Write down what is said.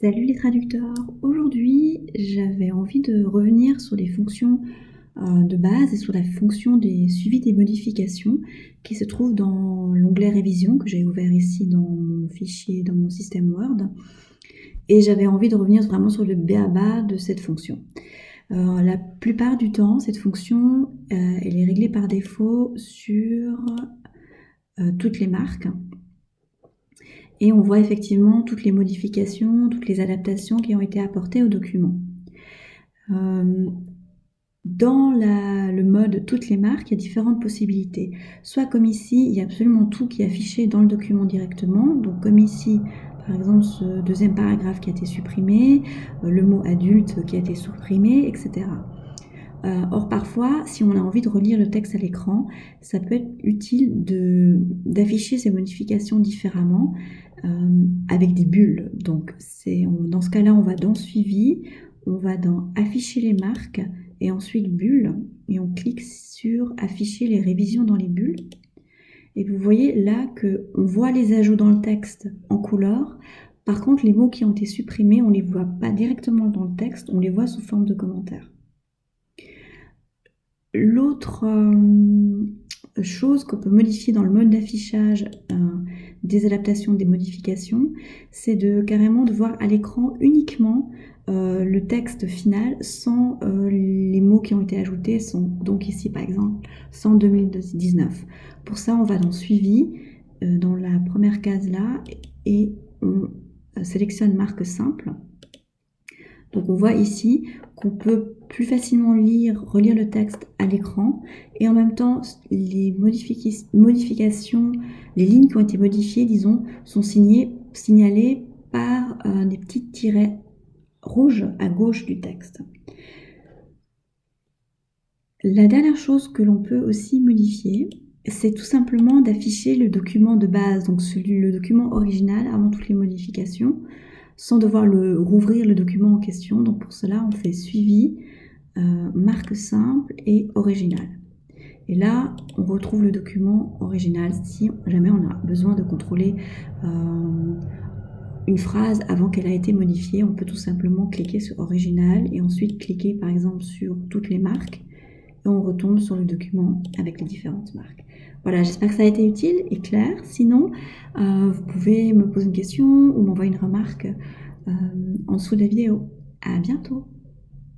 Salut les traducteurs! Aujourd'hui, j'avais envie de revenir sur les fonctions de base et sur la fonction des suivis des modifications qui se trouve dans l'onglet révision que j'ai ouvert ici dans mon fichier, dans mon système Word. Et j'avais envie de revenir vraiment sur le b.a.-ba de cette fonction. La plupart du temps, cette fonction, elle est réglée par défaut sur toutes les marques. Et on voit effectivement toutes les modifications, toutes les adaptations qui ont été apportées au document. Dans le mode toutes les marques, il y a différentes possibilités. Soit comme ici, il y a absolument tout qui est affiché dans le document directement. Donc comme ici, par exemple, ce deuxième paragraphe qui a été supprimé, le mot adulte qui a été supprimé, etc. Or parfois, si on a envie de relire le texte à l'écran, ça peut être utile d'afficher ces modifications différemment avec des bulles. Donc dans ce cas-là, on va dans Suivi, on va dans Afficher les marques et ensuite Bulles, et on clique sur Afficher les révisions dans les bulles. Et vous voyez là qu'on voit les ajouts dans le texte en couleur. Par contre, les mots qui ont été supprimés, on ne les voit pas directement dans le texte, on les voit sous forme de commentaires. L'autre chose qu'on peut modifier dans le mode d'affichage des adaptations, des modifications, c'est carrément de voir à l'écran uniquement le texte final sans les mots qui ont été ajoutés, donc ici par exemple sans 2019. Pour ça, on va dans Suivi, dans la première case là, et on sélectionne marque simple. Donc on voit ici qu'on peut plus facilement relire le texte à l'écran, et en même temps les modifications, les lignes qui ont été modifiées, disons, sont signalées par des petits tirets rouges à gauche du texte. La dernière chose que l'on peut aussi modifier, c'est tout simplement d'afficher le document de base, donc le document original avant toutes les modifications, sans devoir rouvrir le document en question. Donc pour cela, on fait Suivi, marque simple et original. Et là, on retrouve le document original si jamais on a besoin de contrôler une phrase avant qu'elle a été modifiée. On peut tout simplement cliquer sur original et ensuite cliquer par exemple sur toutes les marques, et on retombe sur le document avec les différentes marques. Voilà, j'espère que ça a été utile et clair. Sinon, vous pouvez me poser une question ou m'envoyer une remarque en dessous de la vidéo. À bientôt!